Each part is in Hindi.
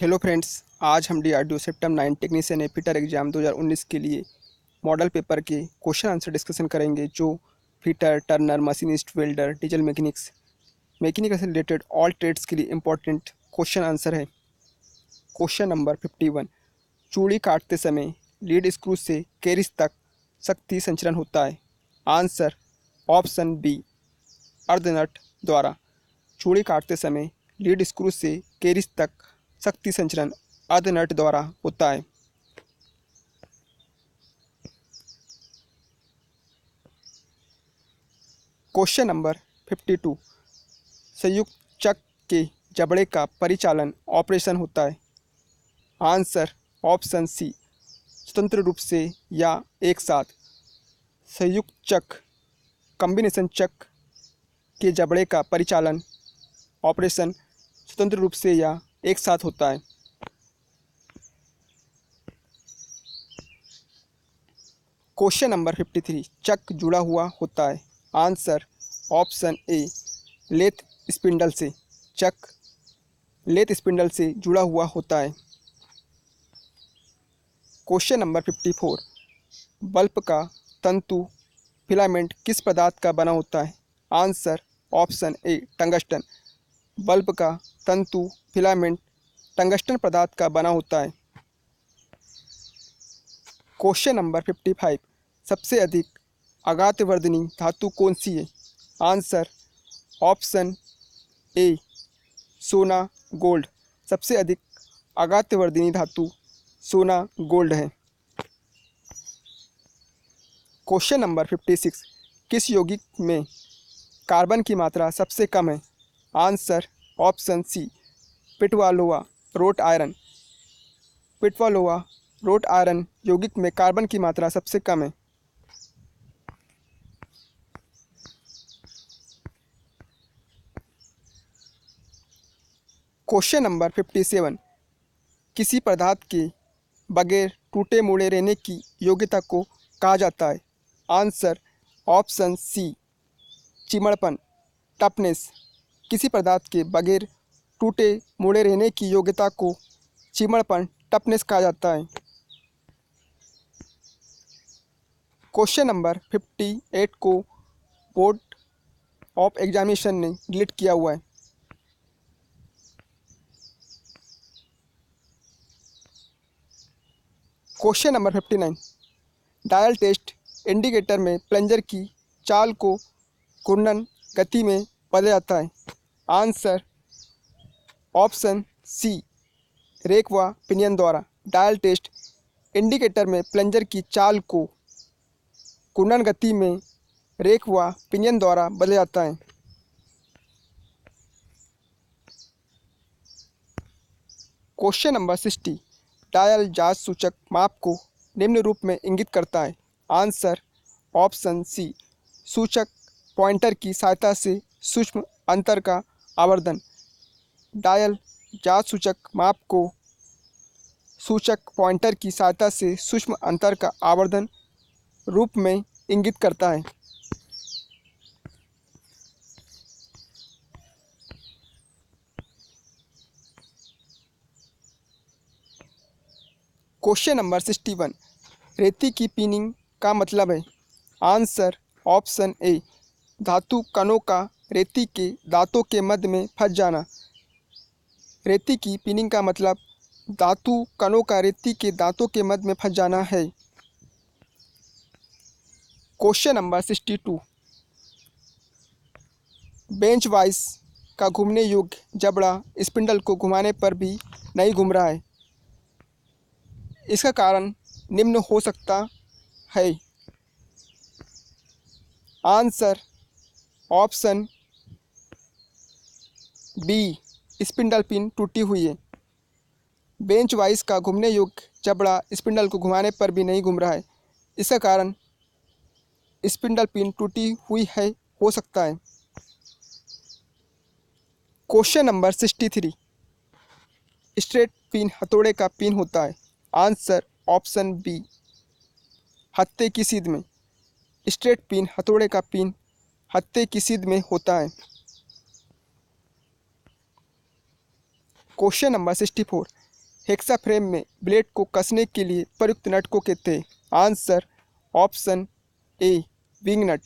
हेलो फ्रेंड्स, आज हम DRDO सेप्टेम 9 टेक्नीशियन एफिटर एग्जाम 2019 के लिए मॉडल पेपर के क्वेश्चन आंसर डिस्कशन करेंगे जो fitter, Turner, machinist, welder, diesel mechanical से रिलेटेड ऑल ट्रेड्स के लिए इंपॉर्टेंट क्वेश्चन आंसर है। Question number 51। चूड़ी काटते समय लीड स्क्रू से कैरिज तक शक्ति संचरण होता है। आंसर ऑप्शन बी, अर्धनट द्वारा। चूड़ी काटते समय लीड स्क्रू से कैरिज तक शक्ति संचरण अर्धनट द्वारा होता है। Question number 52। संयुक्त चक्र के जबड़े का परिचालन ऑपरेशन होता है। आंसर ऑप्शन सी, स्वतंत्र रूप से या एक साथ। संयुक्त चक्र कॉम्बिनेशन चक्र के जबड़े का परिचालन ऑपरेशन स्वतंत्र रूप से या एक साथ होता है। Question number 53। चक्र जुड़ा हुआ होता है। Answer option A, lathe spindle से। चक्र लेथ स्पिंडल से जुड़ा हुआ होता है। Question number 54। बल्ब का तंतु फिलामेंट किस पदार्थ का बना होता है। आंसर ऑप्शन ए, टंगस्टन। बल्ब का तंतु फिलामेंट टंगस्टन पदार्थ का बना होता है। Question number 55। सबसे अधिक आघातवर्धनी धातु कौन सी है। आंसर ऑप्शन ए, सोना, गोल्ड। सबसे अधिक आघातवर्धनी धातु सोना, गोल्ड है। Question number 56। किस यौगिक में कार्बन की मात्रा सबसे कम है। आंसर ऑप्शन सी, पिटवालोआ रोट आयरन। पिटवालोआ रोट आयरन यौगिक में कार्बन की मात्रा सबसे कम है। Question number 57। किसी पदार्थ के बगैर टूटे मुड़े रहने की योग्यता को कहा जाता है। आंसर ऑप्शन सी, चिमड़पन, टफनेस। किसी पदार्थ के बगैर टूटे मुड़े रहने की योग्यता को चिमड़पन, टफनेस कहा जाता है। क्वेश्चन नंबर 58 को बोर्ड ऑफ एग्जामिनेशन ने डिलीट किया हुआ है। Question number 59। Dial test indicator में प्लंजर की चाल को घूर्णन गति में बदला जाता है। आंसर ऑप्शन सी, रेक व पिनियन द्वारा। डायल टेस्ट इंडिकेटर में प्लंजर की चाल को घूर्णन गति में रेक व पिनियन द्वारा बदला जाता है। Question number 60। डायल जांच सूचक माप को निम्न रूप में इंगित करता है। आंसर ऑप्शन सी, सूचक पॉइंटर की सहायता से सूक्ष्म अंतर का आवर्धन। डायल जांच सूचक माप को सूचक पॉइंटर की सहायता से सूक्ष्म अंतर का आवर्धन रूप में इंगित करता है। Question number 61। रेती की पिनिंग का मतलब है। आंसर ऑप्शन ए, धातु कणों का रेती के दांतों के मध्य में फंस जाना। रेती की पिनिंग का मतलब धातु कणों का रेती के दांतों के मध्य में फंस जाना है। Question number 62। बेंच वाइज का घूमने योग्य जबड़ा स्पिंडल को घुमाने पर भी नहीं घूम रहा है। इसका कारण निम्न हो सकता है। Answer option B, spindle pin टूटी हुई है। बेंच वाइज का घूमने योग्य जबड़ा स्पिंडल को घुमाने पर भी नहीं घूम रहा है। इसका कारण स्पिंडल पिन टूटी हुई है हो सकता है। Question number 63। स्ट्रेट पिन हथौड़े का पिन होता है। आंसर ऑप्शन बी, हत्थे की सीध में। स्ट्रेट पिन हथौड़े का पिन हत्थे की सीध में होता है। Question number 64। हेक्साफ्रेम में ब्लेड को कसने के लिए प्रयुक्त नट को कहते हैं? आंसर ऑप्शन ए विंग नट।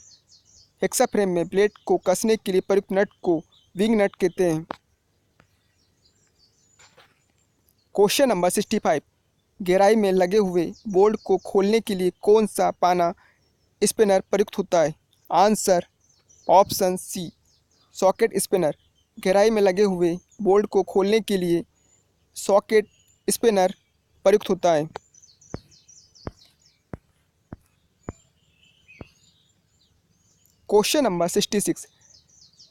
हेक्साफ्रेम में ब्लेड को कसने के लिए प्रयुक्त नट को विंग नट कहते हैं। क्वेश्चन नंबर 65, गहराई में लगे हुए बोल्ट को खोलने के लिए कौन सा पाना स्पिनर प्रयुक्त होता है? Answer option C socket spinner. गहराई में लगे हुए बोल्ट को खोलने के लिए सॉकेट स्पिनर प्रयुक्त होता है। क्वेश्चन नंबर 66,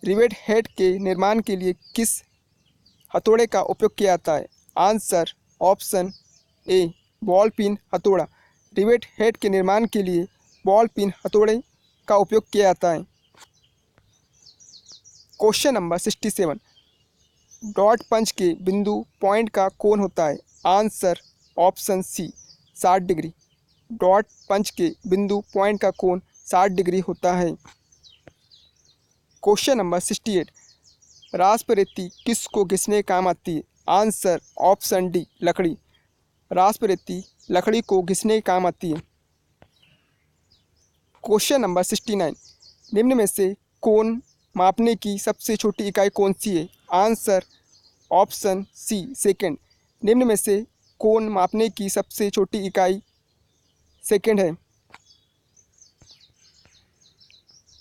रिवेट हेड के निर्माण के लिए किस हथौड़े का उपयोग किया जाता है? आंसर ऑप्शन ए बॉल पिन हथौड़ा। रिवेट हेड के निर्माण के लिए बॉल पिन हथौड़े का उपयोग किया जाता है। क्वेश्चन नंबर 67, डॉट पंच के बिंदु पॉइंट का कोण होता है? Answer option C 60 degree. Dot punch के बिंदु पॉइंट का कोण 60 डिग्री होता है। क्वेश्चन नंबर 68, रास्परेती किस को घिसने काम आती है? आंसर ऑप्शन डी लकड़ी। रास्परेती लकड़ी को घिसने काम आती है। क्वेश्चन नंबर 69, निम्न में से कोण मापने की सबसे छोटी इकाई कौन सी है? Answer option C second. निम्न में से कोण मापने की सबसे छोटी इकाई सेकंड है।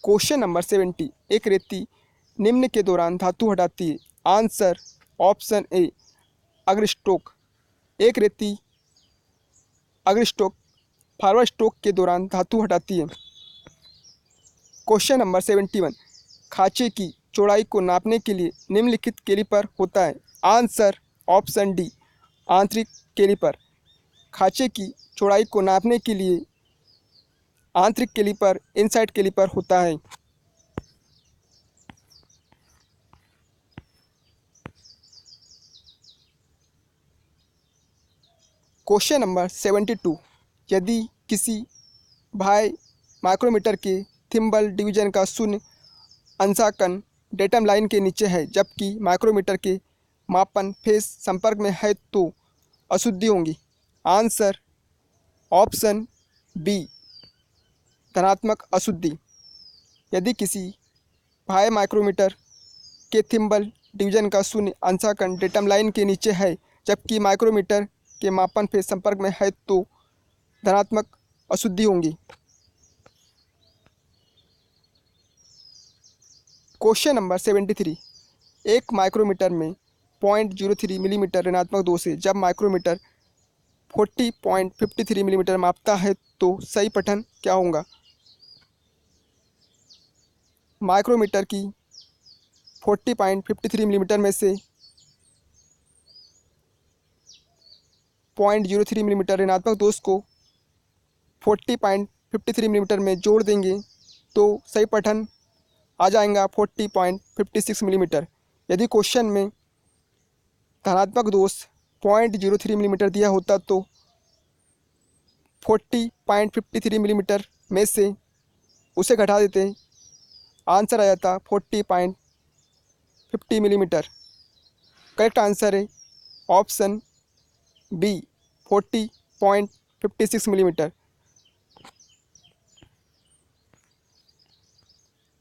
क्वेश्चन नंबर 70, एक रेती निम्न के दौरान धातु हटाती है? आंसर ऑप्शन ए अग्रस्ट्रोक। एक रेती अग्रस्ट्रोक फॉरवर्ड स्ट्रोक के दौरान धातु हटाती है। क्वेश्चन नंबर 71, खांचे की चौड़ाई को नापने के लिए निम्नलिखित कैलिपर होता है? आंसर ऑप्शन डी आंतरिक कैलिपर। खांचे की चौड़ाई को नापने के लिए आंतरिक कैलिपर इनसाइड कैलिपर होता है। क्वेश्चन नंबर 72, यदि किसी भाई माइक्रोमीटर के थिम्बल डिवीजन का शून्य अंशांकन डेटम लाइन के नीचे है जबकि माइक्रोमीटर के मापन फेस संपर्क में है तो अशुद्धि होंगी? आंसर ऑप्शन बी धनात्मक अशुद्धि। यदि किसी भाई माइक्रोमीटर के थिम्बल डिवीजन का शून्य अंशांकन डेटम लाइन के नीचे है जबकि माइक्रोमीटर के मापन फेस संपर्क में है तो धनात्मक अशुद्धि होंगी। क्वेश्चन नंबर 73, एक माइक्रोमीटर में 0.03 मिलीमीटर ऋणात्मक दोष है जब माइक्रोमीटर 40.53 मिलीमीटर मापता है तो सही पठन क्या होगा? माइक्रोमीटर की 40.53 मिलीमीटर में से 0.03 मिलीमीटर ऋणात्मक दोष को 40.53 मिलीमीटर में जोड़ देंगे तो सही पठन आ जाएगा 40.56 मिलीमीटर। यदि क्वेश्चन में धनात्मक दोष 0.03 मिलीमीटर दिया होता तो 40.53 मिलीमीटर में से उसे घटा देते, आंसर आ जाता 40.50 मिलीमीटर। करेक्ट आंसर है option B 40.56 millimetre.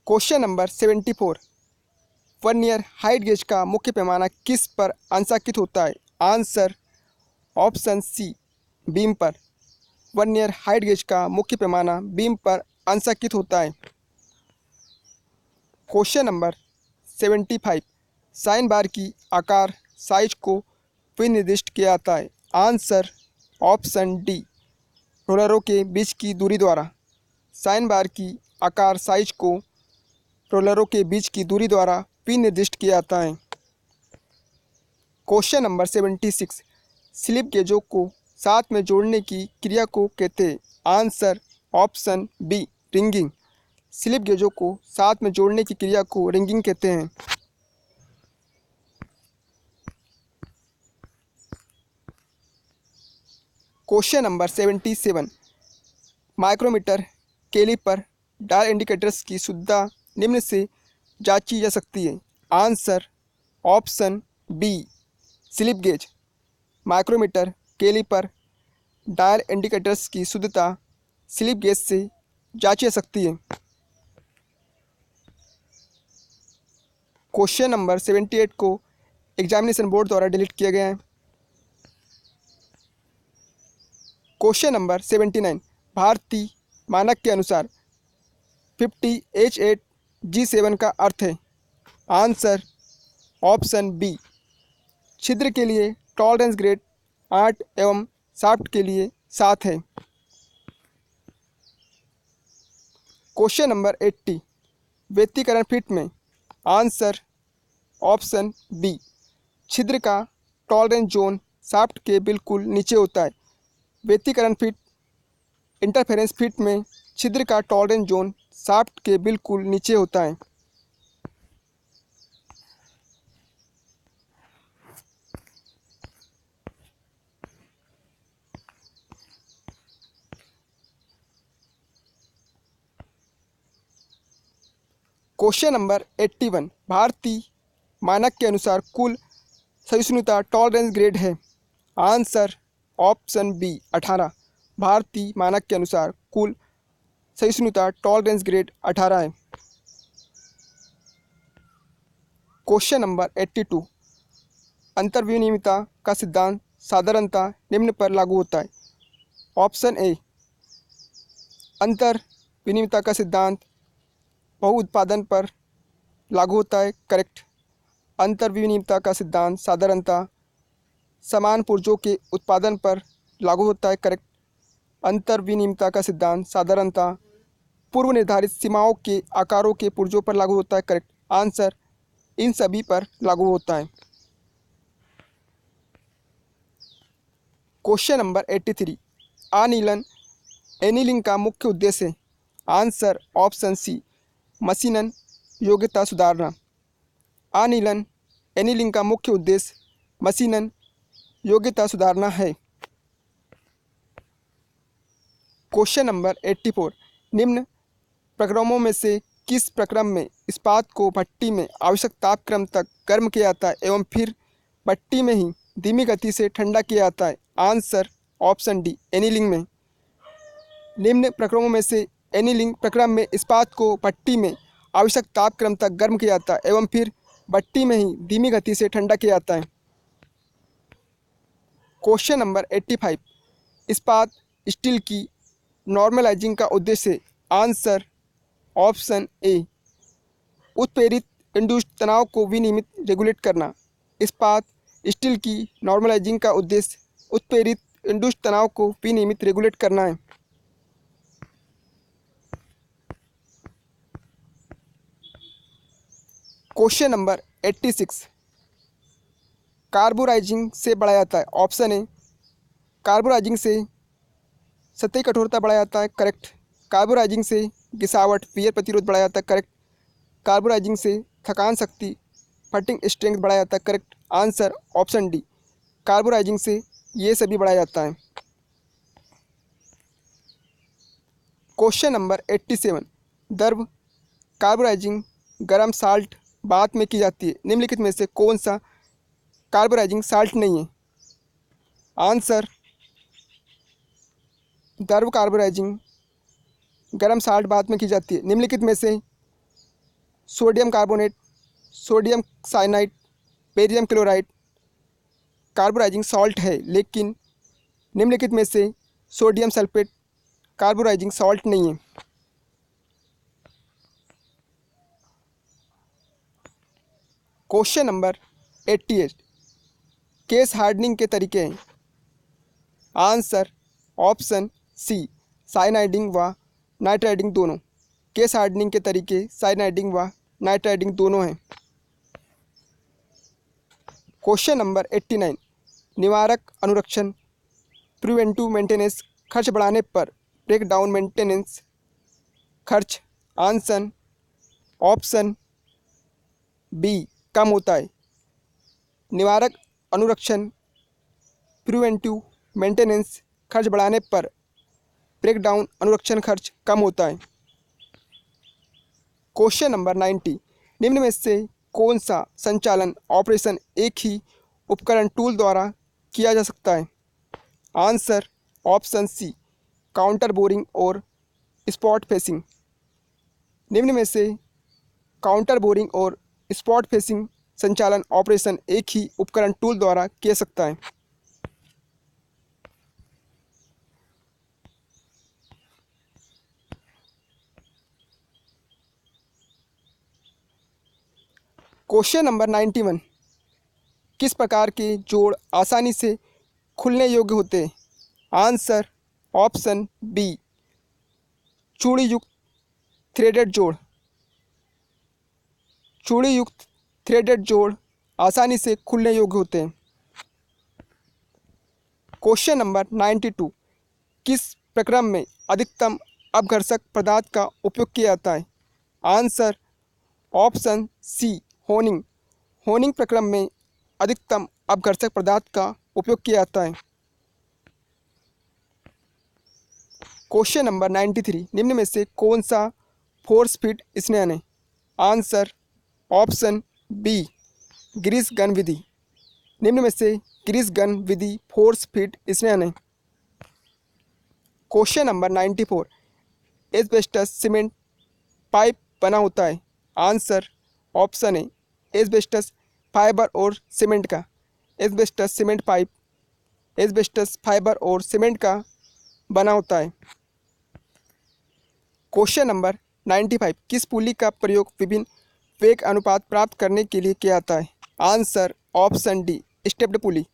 Question number 74, vernier height gauge का मुख्य पैमाना किस पर अंशांकित होता है? आंसर ऑप्शन सी बीम पर। वर्नियर हाइट गेज का मुख्य पैमाना बीम पर अंशांकित होता है। क्वेश्चन नंबर 75, साइन बार की आकार साइज को विनिर्दिष्ट किया जाता है? आंसर ऑप्शन डी रोलरों के बीच की दूरी द्वारा। साइन बार की आकार साइज को रोलरों के बीच की दूरी द्वारा विनिर्दिष्ट किया जाता है। क्वेश्चन नंबर 76, स्लिप गेजों को साथ में जोड़ने की क्रिया को कहते हैं? Answer option B ringing. Slip गेजों को साथ में जोड़ने की क्रिया को रिंगिंग कहते हैं। Question number 77, micrometer caliper dial indicators की शुद्धता निम्न से जांची जा सकती है? Answer option B slip gauge. Micrometer, caliper, dial indicators की शुद्धता स्लिप गेज से जांची जा सकती है। क्वेश्चन नंबर 78 को एग्जामिनेशन बोर्ड द्वारा डिलीट किया गया है। क्वेश्चन नंबर 79 भारतीय मानक के अनुसार 50H8G7 का अर्थ है। आंसर ऑप्शन बी, छिद्र के लिए टॉलरेंस ग्रेड 8 एवं शाफ्ट के लिए 7 है। क्वेश्चन नंबर 80 व्यतिकरण फीट में। आंसर ऑप्शन बी, छिद्र का टॉलरेंस जोन शाफ्ट के बिल्कुल नीचे होता है। व्यतिकरण फीट इंटरफेरेंस फीट में छिद्र का टॉलरेंस जोन शाफ्ट के बिल्कुल नीचे होता है। क्वेश्चन नंबर 81 भारतीय मानक के अनुसार कुल सहिष्णुता टॉलरेंस ग्रेड है। आंसर ऑप्शन बी 18, भारतीय मानक के अनुसार कुल सहिष्णुता टॉलरेंस ग्रेड 18 है। क्वेश्चन नंबर 82 अंतर्विनियमितता का सिद्धांत साधारणतः निम्न पर लागू होता है। ऑप्शन ए, अंतर विनिमयता का सिद्धांत बहुउत्पादन पर लागू होता है, करेक्ट। अंतर विनिमयता का सिद्धांत साधारणतः समान पुर्जों के उत्पादन पर लागू होता है, करेक्ट। अंतर विनिमयता का सिद्धांत साधारणतः पूर्व निर्धारित सीमाओं के आकारों के पुर्जों पर लागू होता है, करेक्ट। आंसर इन सभी पर लागू होता है। क्वेश्चन नंबर 83 अनिलन एनीलिंग का मुख्य उद्देश्य है। आंसर ऑप्शन सी, मशीनन योग्यता सुधारना। अनिलन एनीलिंग का मुख्य उद्देश्य मशीनन योग्यता सुधारना है। क्वेश्चन नंबर 84 निम्न प्रक्रमों में से किस प्रक्रम में इस्पात को भट्टी में आवश्यक तापक्रम तक गर्म किया जाता है एवं फिर भट्टी में ही धीमी गति से ठंडा किया जाता है। आंसर ऑप्शन डी, एनीलिंग में। निम्न प्रक्रमों में से एनीलिंग प्रक्रम में इस्पात को भट्टी में आवश्यक तापक्रम तक गर्म किया जाता है एवं फिर भट्टी में ही धीमी गति से ठंडा किया जाता है। क्वेश्चन नंबर 85 इस्पात स्टील की नॉर्मलाइजिंग का उद्देश्य। आंसर ऑप्शन ए, उत्प्रेरित इंड्यूस्ड तनाव को विनियमित रेगुलेट करना। इस्पात स्टील की नॉर्मलाइजिंग का उद्देश्य उत्प्रेरित इंड्यूस्ड तनाव को विनियमित रेगुलेट करना है। क्वेश्चन नंबर 86 कार्बोराइजिंग से बढ़ाया जाता है। ऑप्शन ए, कार्बोराइजिंग से सतही कठोरता बढ़ाया जाता है, करेक्ट। कार्बोराइजिंग से घिसावट वियर प्रतिरोध बढ़ाया जाता है, करेक्ट। कार्बोराइजिंग से थकान शक्ति फटिंग स्ट्रेंथ बढ़ाया जाता है, correct. Answer option D, carburising से ये सभी बढ़ाया जाता है। क्वेश्चन नंबर 87 द्रव कार्बोराइजिंग गरम साल्ट बाद में की जाती है। निम्नलिखित में से कौन सा कार्बोराइजिंग साल्ट नहीं है। आंसर द्रव कार्बोराइजिंग गरम साल्ट बाद में की जाती है। निम्नलिखित में से sodium carbonate, sodium cyanide, barium chloride carburising salt है, लेकिन निम्नलिखित में से सोडियम सल्फेट कार्बोराइजिंग सॉल्ट नहीं है। क्वेश्चन नंबर 88 केस हार्डनिंग के तरीके हैं। आंसर ऑप्शन सी, साइनाइडिंग व नाइट्राइडिंग दोनों। केस हार्डनिंग के तरीके साइनाइडिंग व नाइट्राइडिंग दोनों हैं। क्वेश्चन नंबर 89 निवारक अनुरक्षण प्रिवेंटिव मेंटेनेंस खर्च बढ़ाने पर ब्रेक डाउन मेंटेनेंस खर्च। आंसर ऑप्शन बी, कम होता है। निवारक अनुरक्षण प्रिवेंटिव मेंटेनेंस खर्च बढ़ाने पर ब्रेक डाउन अनुरक्षण खर्च कम होता है। क्वेश्चन नंबर 90 निम्न में से कौन सा संचालन ऑपरेशन एक ही उपकरण टूल द्वारा किया जा सकता है? Answer option C, counter boring और स्पॉट फेसिंग। निम्न में से काउंटर बोरिंग और स्पॉट फेसिंग संचालन ऑपरेशन एक ही उपकरण टूल द्वारा किया सकता है? क्वेश्चन नंबर 91, किस प्रकार के जोड़ आसानी से खुलने योग्य होते हैं? आंसर ऑप्शन बी, चूड़ी युक्त थ्रेडेड जोड़। चूड़ी युक्त थ्रेडेड जोड़ आसानी से खुलने योग्य होते हैं। क्वेश्चन नंबर 92, किस प्रक्रम में अधिकतम अपघर्षक पदार्थ का उपयोग किया जाता है? Answer option C, honing. Honing प्रक्रम में अधिकतम अपघर्षक पदार्थ का उपयोग किया जाता है। क्वेश्चन नंबर 93, निम्न में से कौन सा फोर्स फीड स्नेहन है? Answer option B, grease gun विधि। निम्न में से ग्रीस गन विधि फोर्स फीड स्नेहन है। Question number 94, asbestos cement pipe बना होता है? Answer option A, asbestos fibre और सीमेंट का। Asbestos cement pipe asbestos fibre और सीमेंट का बना होता है। क्वेश्चन नंबर 95, किस पुली का प्रयोग विभिन्न वेग अनुपात प्राप्त करने के लिए किया जाता है? आंसर ऑप्शन डी, स्टेप्ड पुली।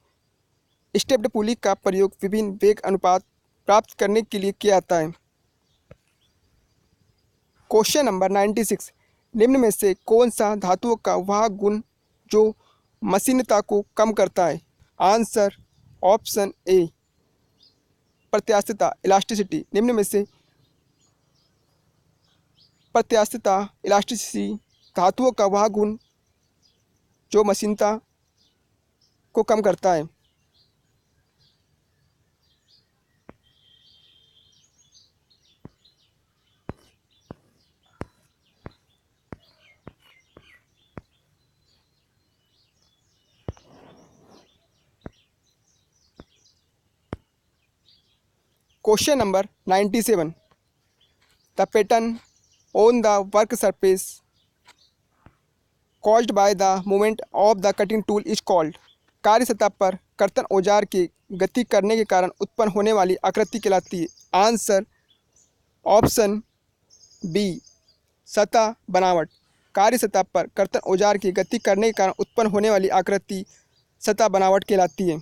स्टेप्ड पुली का प्रयोग विभिन्न वेग अनुपात प्राप्त करने के लिए किया जाता है। क्वेश्चन नंबर 96, निम्न में से कौन सा धातुओं का वह गुण जो मशीनता को कम करता है? आंसर ऑप्शन ए, प्रत्यास्थता इलास्टिसिटी। निम्न में से प्रत्यास्थता इलास्टिसिटी धातुओं का वह गुण जो मशीनता को कम करता है। Question number 97, the pattern on the work surface caused by the movement of the cutting tool is called. कार्य सतह पर कर्तन औजार के गति करने के कारण उत्पन्न होने वाली आकृति कहलाती है। आंसर ऑप्शन बी, सतह बनावट। कार्य सतह पर कर्तन औजार की गति करने के कारण उत्पन्न होने वाली आकृति सतह बनावट कहलाती है।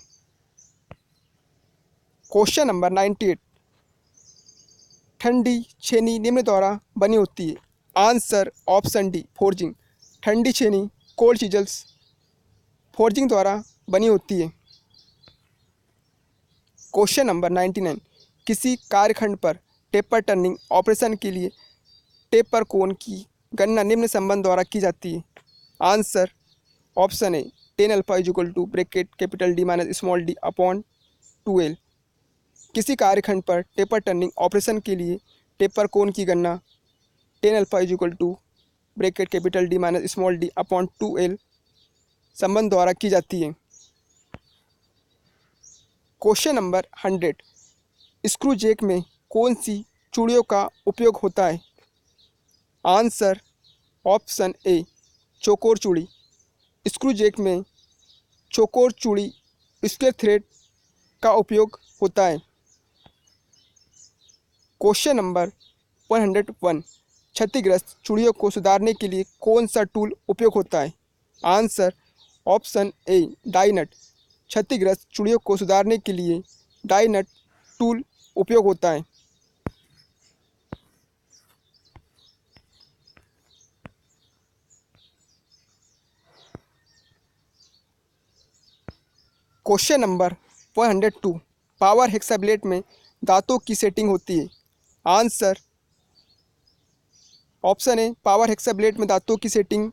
क्वेश्चन नंबर 98, ठंडी छेनी निम्न द्वारा बनी होती है? Answer option D, forging. ठंडी छेनी कोल्ड चीजल्स फोर्जिंग द्वारा बनी होती है। क्वेश्चन नंबर 99, किसी कार्यखंड पर टेपर टर्निंग ऑपरेशन के लिए टेपर कोण की गणना निम्न संबंध द्वारा की जाती है? Answer option A, tan alpha is equal to bracket capital D minus small D upon 2l। किसी कार्यखंड पर टेपर टर्निंग ऑपरेशन के लिए टेपर कोण की गणना tan alpha is equal to bracket capital D minus small D upon 2l संबंध द्वारा की जाती है। क्वेश्चन नंबर 100, स्क्रू जैक में कौन सी चूड़ियों का उपयोग होता है? आंसर ऑप्शन ए, चौकोर चूड़ी। स्क्रू जैक में चौकोर चूड़ी स्क्वायर थ्रेड का उपयोग होता है। क्वेश्चन नंबर 101, क्षतिग्रस्त चूड़ियों को सुधारने के लिए कौन सा टूल उपयोग होता है? आंसर ऑप्शन ए, डाई नट। क्षतिग्रस्त चूड़ियों को सुधारने के लिए डाई नट टूल उपयोग होता है। क्वेश्चन नंबर 102, पावर हेक्साब्लेट में दांतों की सेटिंग होती है? आंसर ऑप्शन ए, पावर हेक्साब्लेट में दांतों की सेटिंग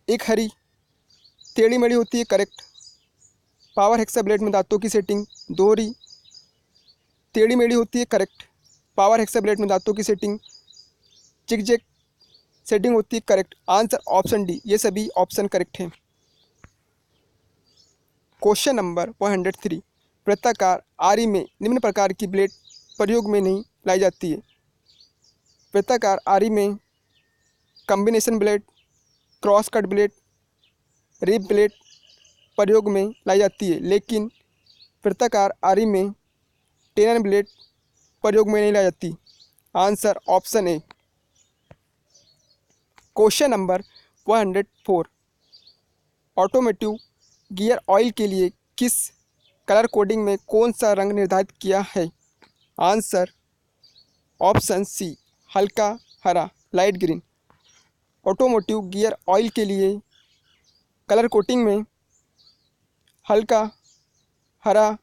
एक हरी टेढ़ी मेढ़ी होती है, करेक्ट। पावर हेक्साब्लेट में दांतों की सेटिंग दोहरी टेढ़ी मेढ़ी होती है, करेक्ट। पावर हेक्साब्लेट में दांतों की सेटिंग जिगजैग सेटिंग होती है, करेक्ट। आंसर ऑप्शन डी, ये सभी ऑप्शन करेक्ट हैं। क्वेश्चन नंबर 103 वृत्ताकार आरी में निम्न प्रकार की ब्लेड प्रयोग में नहीं लाई जाती है। वृत्ताकार आरी में combination blade, cross cut blade, rib blade प्रयोग में लाई जाती है, लेकिन वृत्ताकार आरी में टेनन ब्लेड प्रयोग में नहीं लाई जाती। आंसर ऑप्शन ए। Question number 104 automotive gear oil के लिए किस कलर कोडिंग में कौन सा रंग निर्धारित किया है? आंसर ऑप्शन सी हल्का हरा, light green. Automotive gear oil के लिए कलर कोटिंग में हल्का हरा,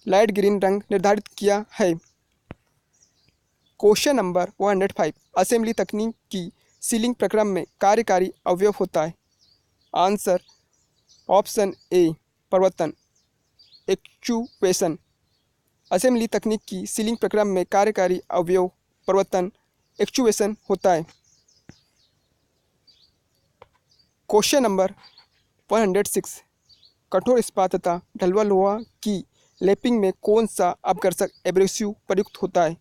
लाइट ग्रीन रंग निर्धारित किया है। क्वेश्चन नंबर 105 असेंबली तकनीक की सीलिंग प्रक्रम में कार्यकारी अवयव होता है। आंसर ऑप्शन ए परिवर्तन, एक्चुएशन। असेंबली तकनीक की सीलिंग प्रक्रम में कार्यकारी अवयव परिवर्तन, एक्चुएशन होता है। क्वेश्चन नंबर 106 कठोर इस्पात तथा ढलुआ लोहा की लैपिंग में कौन सा अपघर्षक एब्रेसिव प्रयुक्त होता है?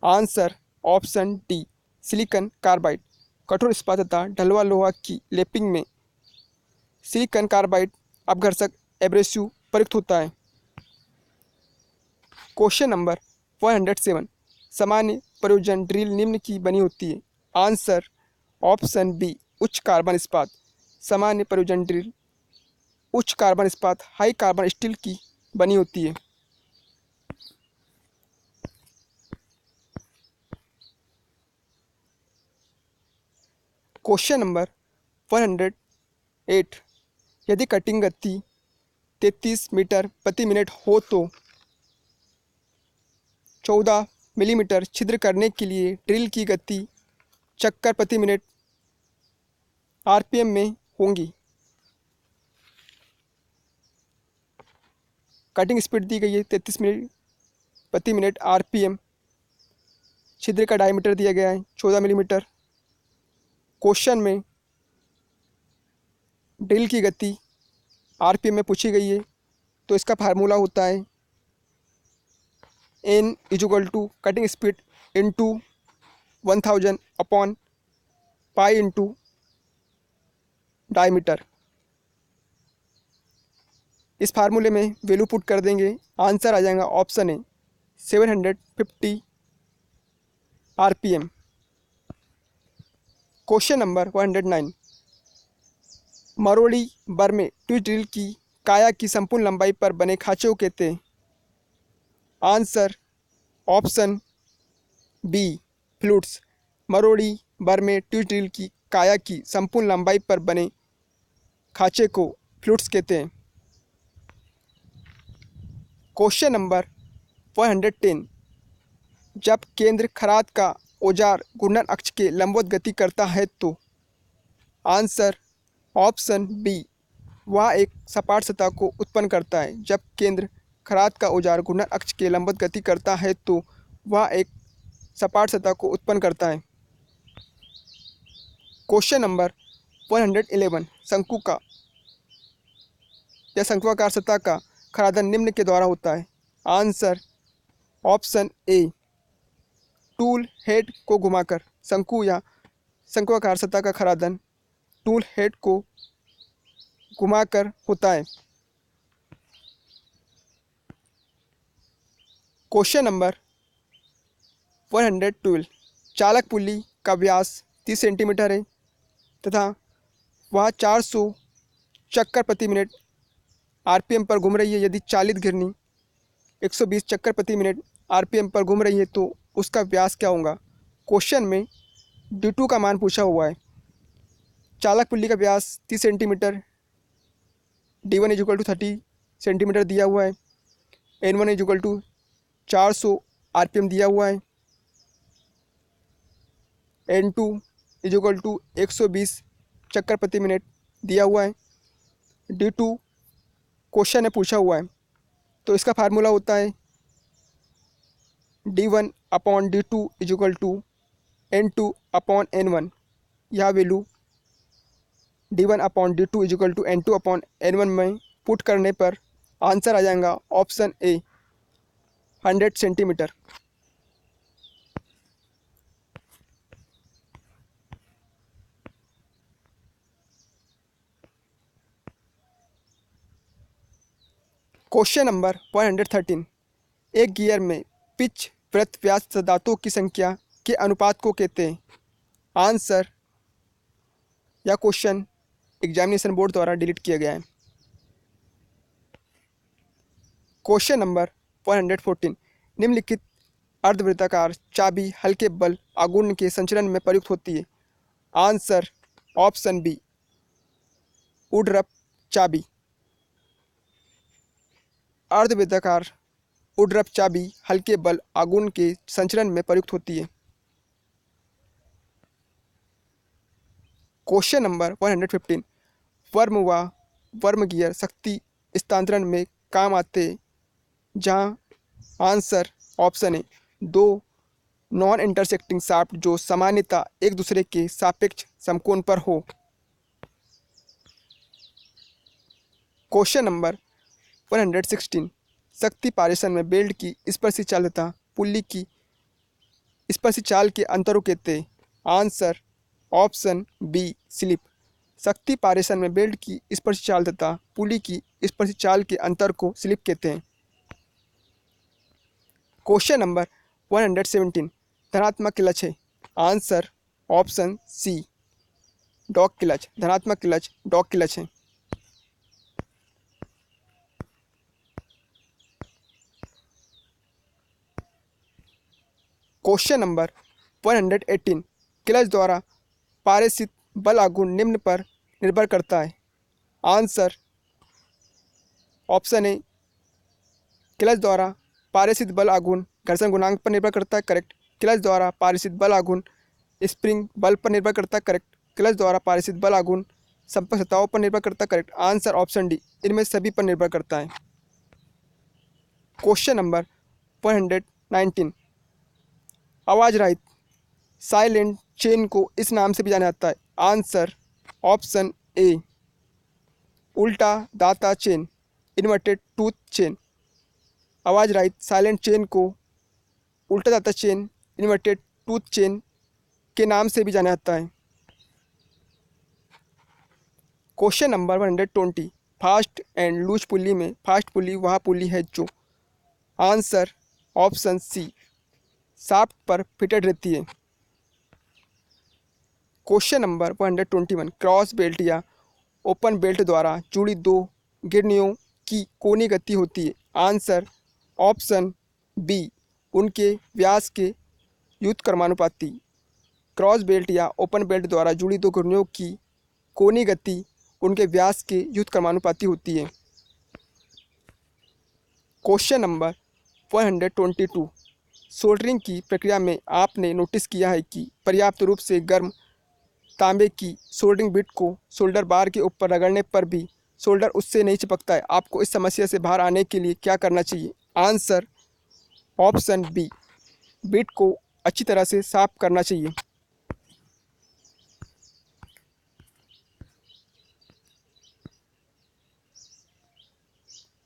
Answer option D silicon carbide. कठोर इस्पात तथा ढलुआ लोहा की लैपिंग में सिलिकॉन कार्बाइड अपघर्षक एब्रेसिव प्रयुक्त होता है। क्वेश्चन नंबर 107 सामान्य प्रयोजन ड्रिल निम्न की बनी होती है। आंसर ऑप्शन बी उच्च कार्बन इस्पात। सामान्य प्रयोजन ड्रिल उच्च कार्बन इस्पात, हाई कार्बन स्टील की बनी होती है। क्वेश्चन नंबर 108 यदि कटिंग गति 33 मीटर प्रति मिनट हो तो 14 मिलीमीटर छिद्र करने के लिए ड्रिल की गति चक्कर प्रति मिनट आरपीएम में होंगी। कटिंग स्पीड दी गई है 33 मीटर प्रति मिनट आरपीएम। छिद्र का डायमीटर दिया गया है 14 मिलीमीटर। क्वेश्चन में ड्रिल की गति आरपीएम में पूछी गई है, तो इसका फार्मूला होता है n = cutting speed into 1000 upon pi into diameter. इस फार्मूले में वैल्यू पुट कर देंगे, आंसर आ जाएगा option A 750 RPM. Question number 109 मरोड़ी बर में ट्विस्ट ड्रिल की काया की संपूर्ण लंबाई पर बने खांचे को कहते हैं। Answer option B flutes. मरोड़ी बर में ट्विस्ट ड्रिल की काया की संपूर्ण लंबाई पर बने खांचे को फ्लूट्स कहते हैं। क्वेश्चन नंबर 110 जब केंद्र खराद का औजार घूर्णन अक्ष के लंबवत गति करता है तो? आंसर ऑप्शन बी वह एक सपाट सतह को उत्पन्न करता है। जब केंद्र खराद का औजार घूर्णन अक्ष के लंबवत गति करता है तो वह एक सपाट सतह को उत्पन्न करता है। क्वेश्चन नंबर 111 शंकु का या शंक्वाकार सतह का खरादन निम्न के द्वारा होता है। Answer option a tool head को घुमाकर। शंकु या शंक्वाकार सतह का खरादन टूल हेड को घुमाकर होता है। क्वेश्चन नंबर 112 चालक पुल्ली का व्यास 30 सेंटीमीटर है तथा वह 400 चक्कर प्रति मिनट आरपीएम पर घूम रही है। यदि चालित घिरनी 120 चक्कर प्रति मिनट आरपीएम पर घूम रही है तो उसका व्यास क्या होगा? क्वेश्चन में D2 का मान पूछा हुआ है। चालक पुल्ली का व्यास 30 सेंटीमीटर, D1 = 30 सेंटीमीटर दिया हुआ है, N1 = 400 आरपीएम दिया हुआ है, N2 = 120 चक्कर प्रति मिनट दिया हुआ है। D2 क्वेश्चन में पूछा हुआ है, तो इसका फार्मूला होता है D1/D2 = N2/N1। यह वैल्यू D1/D2 = N2/N1 में पुट करने पर आंसर आ जाएगा option A 100 centimetre. Question number 113, एक गियर में पिच वृत्त व्यास तथा दांतों की संख्या के अनुपात को कहते हैं। आंसर या क्वेश्चन एग्जामिनेशन बोर्ड द्वारा डिलीट किया गया है। क्वेश्चन नंबर 114, निम्नलिखित अर्धवृत्ताकार चाबी हल्के बल आघूर्ण के संचलन में प्रयुक्त होती है। आंसर ऑप्शन बी वुडरफ चाबी। अर्धवृत्ताकार वुडरफ चाबी हल्के बल आघूर्ण के संचलन में प्रयुक्त होती है। क्वेश्चन नंबर 115, वर्म व वर्म गियर शक्ति स्थानांतरण में काम आते हैं, जहां आंसर ऑप्शन है दो नॉन इंटरसेक्टिंग शाफ्ट जो सामान्यतः एक दूसरे के सापेक्ष समकोण पर हो। क्वेश्चन नंबर 116, शक्ति पारेषण में बेल्ट की स्पर्शी चाल तथा पुल्ली की स्पर्शी चाल के अंतर को कहते हैं। Answer option B slip. शक्ति पारेषण में बेल्ट की स्पर्शी चाल तथा पुली की स्पर्शी चाल के अंतर को स्लिप कहते हैं। क्वेश्चन नंबर 117, धनात्मक क्लच है। Answer option C dog clutch. धनात्मक क्लच डॉग क्लच है। क्वेश्चन नंबर 118, क्लच द्वारा पारेषित बल आघूर्ण निम्न पर निर्भर करता है। आंसर ऑप्शन ए क्लच द्वारा पारेषित बल आघूर्ण घर्षण गुणांक पर निर्भर करता है। करेक्ट। क्लच द्वारा पारेषित बल आघूर्ण स्प्रिंग बल पर निर्भर करता है। करेक्ट। क्लच द्वारा पारेषित बल आघूर्ण संपर्क सतहों पर निर्भर करता है। करेक्ट। आंसर ऑप्शन डी इनमें सभी पर निर्भर करता है। क्वेश्चन नंबर 119, आवाज रहित साइलेंट चेन को इस नाम से भी जाना जाता है। आंसर ऑप्शन ए उल्टा दाता चेन, इन्वर्टेड टूथ चेन। आवाज रहित साइलेंट चेन को उल्टा दाता चेन, इन्वर्टेड टूथ चेन के नाम से भी जाना जाता है। Question number 120, fast and loose pulley में फास्ट पुली वह पुली है जो। आंसर ऑप्शन सी शाफ्ट पर फिटेड रहती है। क्वेश्चन नंबर 121, क्रॉस बेल्ट या ओपन बेल्ट द्वारा जुड़ी दो गिरनियों की कोणीय गति होती है। आंसर ऑप्शन बी उनके व्यास के व्युत्क्रमानुपाती। क्रॉस बेल्ट या ओपन बेल्ट द्वारा जुड़ी दो गिरनियों की कोणीय गति उनके व्यास के व्युत्क्रमानुपाती होती है। क्वेश्चन नंबर 122, सोल्डरिंग की प्रक्रिया में आपने नोटिस किया है कि पर्याप्त रूप से गर्म तांबे की सोल्डरिंग बिट को सोल्डर बार के ऊपर रगड़ने पर भी सोल्डर उससे नहीं चिपकता है। आपको इस समस्या से बाहर आने के लिए क्या करना चाहिए? आंसर ऑप्शन बी बिट को अच्छी तरह से साफ करना चाहिए।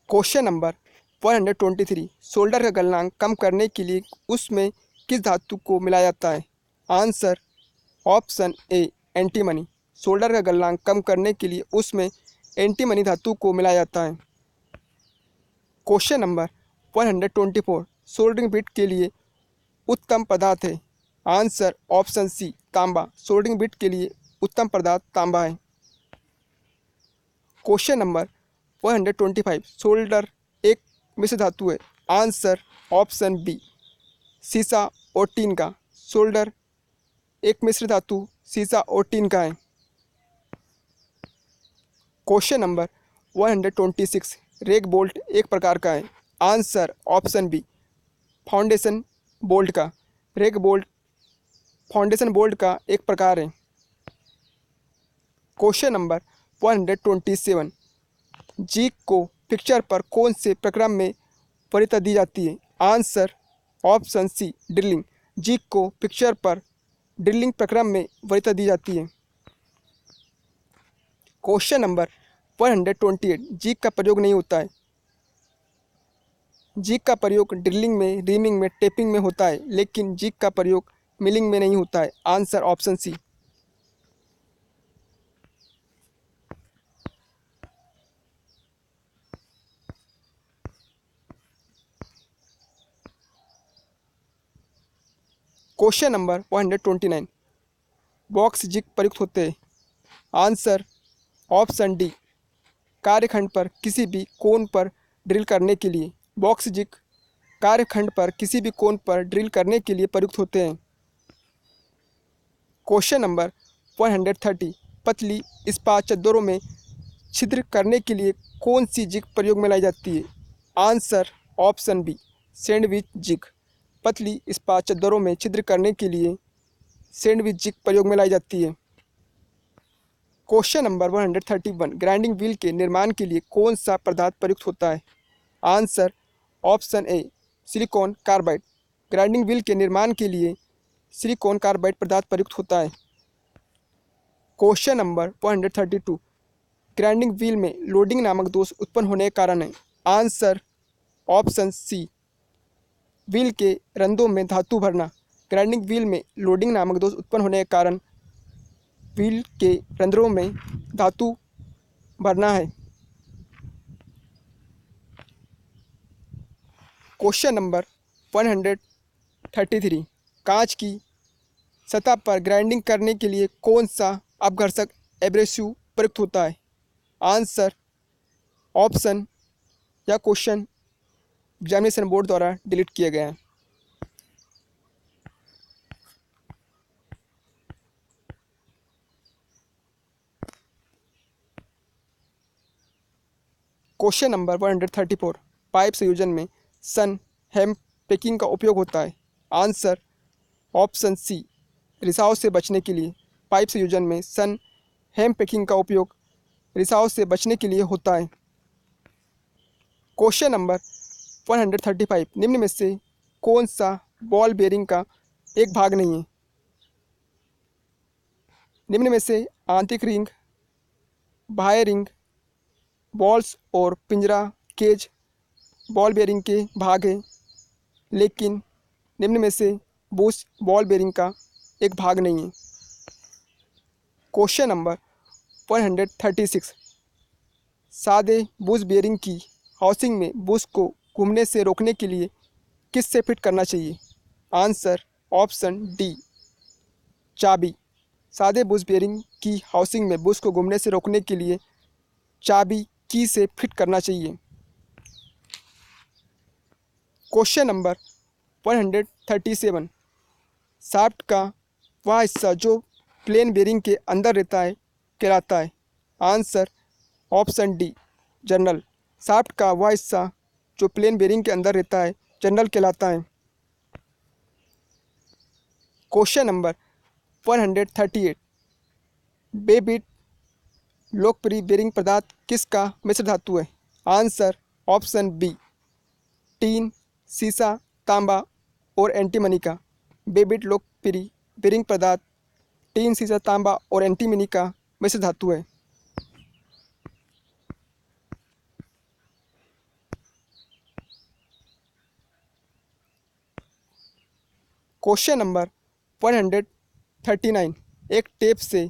क्वेश्चन नंबर 123, सोल्डर का गलनांक कम करने के लिए उसमें किस धातु को मिलाया जाता है? Answer option A antimony. Solder का गलनांक कम करने के लिए उसमें एंटीमनी धातु को मिलाया जाता है। क्वेश्चन नंबर 124, सोल्डरिंग बिट के लिए उत्तम पदार्थ है। आंसर ऑप्शन सी तांबा। सोल्डरिंग बिट के लिए उत्तम पदार्थ तांबा है। क्वेश्चन नंबर 125, सोल्डर एक मिश्र धातु है। आंसर ऑप्शन बी सीसा और टीन का। सोल्डर एक मिश्र धातु सीसा और टीन का है। क्वेश्चन नंबर 126, रेग बोल्ट एक प्रकार का है। Answer option B foundation bolt का। रेग बोल्ट फाउंडेशन बोल्ट का एक प्रकार है। क्वेश्चन नंबर 127, जीक को पिक्चर पर कौन से प्रक्रम में वरीयता दी जाती है? Answer option C drilling. Jig को पिक्चर पर ड्रिलिंग प्रक्रम में वरीयता दी जाती है। क्वेश्चन नंबर 128 जिग का प्रयोग नहीं होता है। जिग का प्रयोग ड्रिलिंग में, रीमिंग में, टेपिंग में होता है, लेकिन जिग का प्रयोग मिलिंग में नहीं होता है। Answer option C. Question number 129 box jig प्रयुक्त होते हैं। Answer option D. कार्यखंड पर किसी भी कोण पर ड्रिल करने के लिए बॉक्स जिग कार्यखंड पर किसी भी कोण पर ड्रिल करने के लिए प्रयुक्त होते हैं। क्वेश्चन नंबर 130 पतली इस्पात चद्दरों में छिद्र करने के लिए कौन सी जिग प्रयोग में लाई जाती है। Answer option B sandwich jig. पतली इस्पात चद्दरों में छिद्र करने के लिए सैंडविच जिग प्रयोग में लाई जाती है। क्वेश्चन नंबर 131 ग्राइंडिंग व्हील के निर्माण के लिए कौन सा पदार्थ प्रयुक्त होता है। Answer option A silicon carbide. Grinding wheel के निर्माण के लिए सिलिकॉन कार्बाइड पदार्थ प्रयुक्त होता है। क्वेश्चन नंबर 132 ग्राइंडिंग व्हील में लोडिंग नामक दोष उत्पन्न होने के कारण है। आंसर ऑप्शन सी व्हील के रंध्रों में धातु भरना। ग्राइंडिंग व्हील में लोडिंग नामक दोष उत्पन्न होने के कारण व्हील के रंध्रों में धातु भरना है। क्वेश्चन नंबर 133 कांच की सतह पर ग्राइंडिंग करने के लिए कौन सा अपघर्षक एब्रेसिव प्रयुक्त होता है। आंसर ऑप्शन या क्वेश्चन एग्जामिनेशन बोर्ड द्वारा डिलीट किया गया है। क्वेश्चन नंबर 134 पाइप संयोजन में सन हेम पैकिंग का उपयोग होता है। आंसर ऑप्शन सी रिसाव से बचने के लिए। पाइप संयोजन में सन हेम पैकिंग का उपयोग रिसाव से बचने के लिए होता है। क्वेश्चन नंबर 135 निम्न में से कौन सा बॉल बेयरिंग का एक भाग नहीं है। निम्न में से आंतरिक रिंग, बाह्य रिंग, बॉल्स और पिंजरा केज बॉल बेयरिंग के भाग हैं, लेकिन निम्न में से बुश बॉल बेयरिंग का एक भाग नहीं है। क्वेश्चन नंबर 136 सादे बुश बेयरिंग की हाउसिंग में बुश को घूमने से रोकने के लिए किस से फिट करना चाहिए। आंसर ऑप्शन डी चाबी। सादे बुश बेयरिंग की हाउसिंग में बुश को घूमने से रोकने के लिए चाबी की से फिट करना चाहिए। क्वेश्चन नंबर 137 शाफ्ट का वह हिस्सा जो प्लेन बेयरिंग के अंदर रहता है कहलाता है। Answer option D journal. Shaft का वह हिस्सा जो प्लेन बेयरिंग के अंदर रहता है जर्नल कहलाता है। क्वेश्चन नंबर 138 बेबिट लोकप्रिय बेयरिंग पदार्थ किसका मिश्र धातु है। आंसर ऑप्शन बी टीन, सीसा, तांबा और एंटीमनी का। बेबिट लोकप्रिय बेयरिंग पदार्थ टीन, सीसा, तांबा और एंटीमनी का मिश्र धातु है। क्वेश्चन नंबर 139 एक टेप से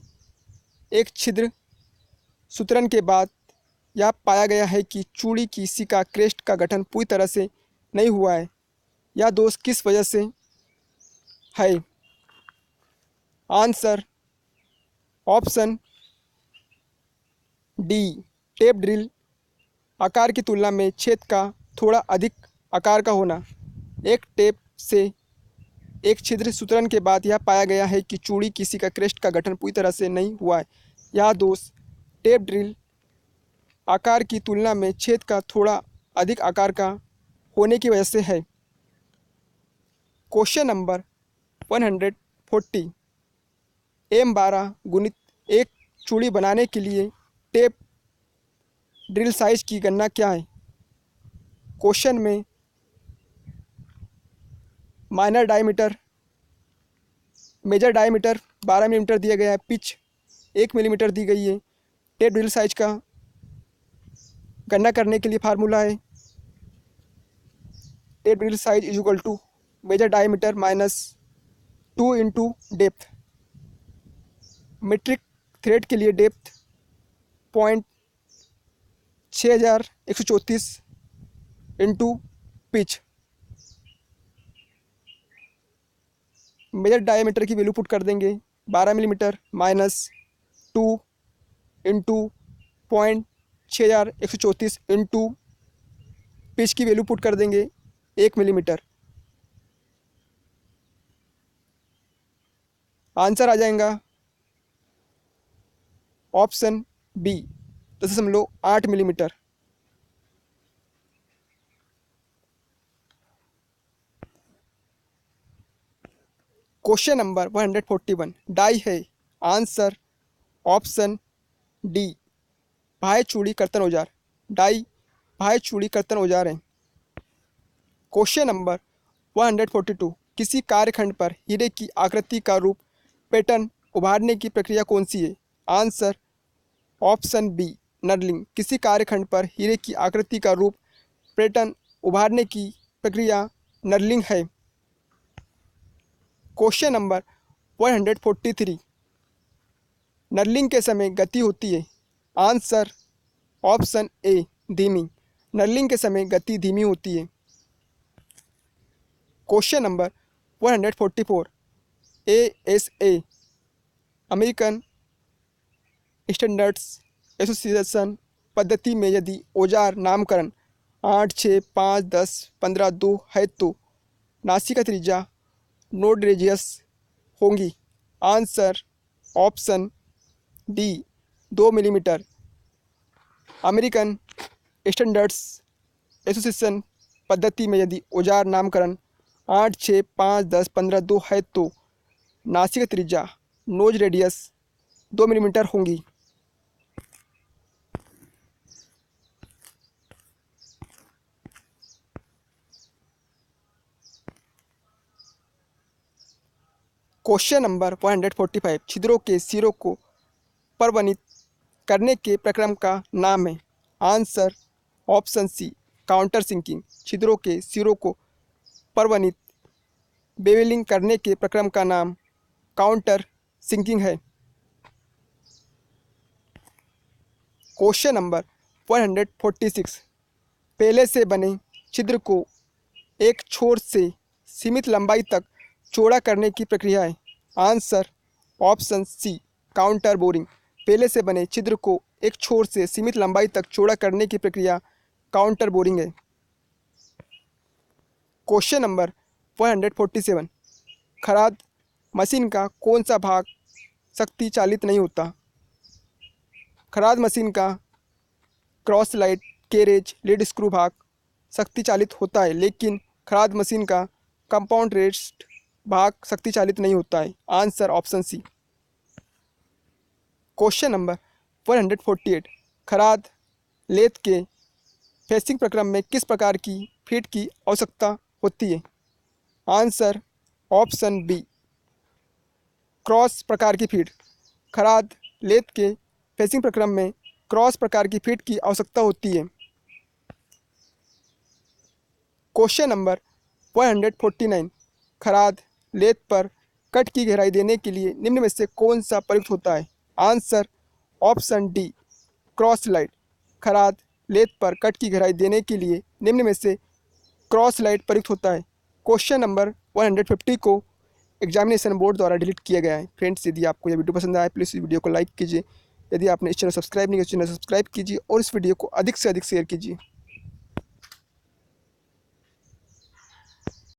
एक छिद्र सुतरन के बाद यह पाया गया है कि चूड़ी की सिका क्रेस्ट का गठन पूरी तरह से नहीं हुआ है। यह दोष किस वजह से है। Answer option D tape drill आकार की तुलना में छेद का थोड़ा अधिक आकार का होना। एक टेप से एक छिद्र सुतरन के बाद यह पाया गया है कि चूड़ी की सिका क्रेस्ट का गठन पूरी तरह से नहीं हुआ है। यह दोष टेप ड्रिल आकार की तुलना में छेद का थोड़ा अधिक आकार का होने की वजह से है। क्वेश्चन नंबर 140 M12 गुणित एक चूड़ी बनाने के लिए टेप ड्रिल साइज की गणना क्या है। क्वेश्चन में minor diameter, major diameter 12 millimetre दिया गया है, पिच 1 मिलीमीटर दी गई है। टेप ड्रिल साइज का गणना करने के लिए फार्मूला है tap drill size is equal to major diameter minus 2 into depth. Metric thread के लिए depth 6134 into pitch. Major diameter की वैल्यू पुट कर देंगे 12 millimetre minus 2 into 6134 into pitch की वैल्यू पुट कर देंगे 1 मिलीमीटर। आंसर आ जाएगा option B 10.8 millimetre. Question number 141 die है। आंसर ऑप्शन डी भाई चूड़ी कर्तन औजार। डाई भाई चूड़ी कर्तन औजार है। क्वेश्चन नंबर 142 किसी कार्यखंड पर हीरे की आकृति का रूप पैटर्न उभारने की प्रक्रिया कौन सी है? Answer option B knurling. किसी कार्यखंड पर हीरे की आकृति का रूप पैटर्न उभारने की प्रक्रिया नर्लिंग है। क्वेश्चन नंबर 143 नर्लिंग के समय गति होती है। आंसर ऑप्शन ए धीमी। नर्लिंग के समय गति धीमी होती है। Question number 144 ASA American standards association पद्धति में यदि औजार नामकरण 8, 6, 5, 10, 15, 2 है तो नासिका त्रिज्या नोड रेडियस होंगी। Answer option D 2 millimetre. American standards association पद्धति में यदि औजार नामकरण 8, 6, 5, 10, 15, 2 है तो नासिका त्रिज्या नोज रेडियस 2 मिलीमीटर होंगी। क्वेश्चन नंबर 145 छिद्रों के सिरों को परवनित करने के प्रक्रम का नाम है। Answer option C counter sinking. छिद्रों के सिरों को परवनित बेवेलिंग करने के प्रक्रम का नाम काउंटर सिंकिंग है। क्वेश्चन नंबर 146 पहले से बने छिद्र को एक छोर से सीमित लंबाई तक चौड़ा करने की प्रक्रिया है। Answer option C counter boring. पहले से बने छिद्र को एक छोर से सीमित लंबाई तक चौड़ा करने की प्रक्रिया काउंटर बोरिंग है। क्वेश्चन नंबर 147 खराद मशीन का कौन सा भाग शक्ति चालित नहीं होता? खराद मशीन का cross slide carriage lead screw भाग शक्ति चालित होता है, लेकिन खराद मशीन का कंपाउंड रेस्ट भाग शक्ति चालित नहीं होता है। Answer option C. Question number 148 खराद लेथ के फेसिंग प्रक्रम में किस प्रकार की फीड की आवश्यकता होती है? आंसर ऑप्शन बी क्रॉस प्रकार की फीड। खराद लेथ के फेसिंग प्रक्रम में क्रॉस प्रकार की फीड की आवश्यकता होती है। क्वेश्चन नंबर 149 खराद लेथ पर कट की गहराई देने के लिए निम्न में से कौन सा प्रयुक्त होता है? Answer option D cross slide. खराद लेथ पर कट की गहराई देने के लिए निम्न में से क्रॉस लाइट प्रयुक्त होता है। क्वेश्चन नंबर 150 को एग्जामिनेशन बोर्ड द्वारा डिलीट किया गया है। फ्रेंड्स, यदि आपको यह वीडियो पसंद आया प्लीज़ इस वीडियो को लाइक कीजिए। यदि आपने इस चैनल सब्सक्राइब नहीं किया तो चैनल सब्सक्राइब कीजिए और इस वीडियो को अधिक से अधिक शेयर कीजिए।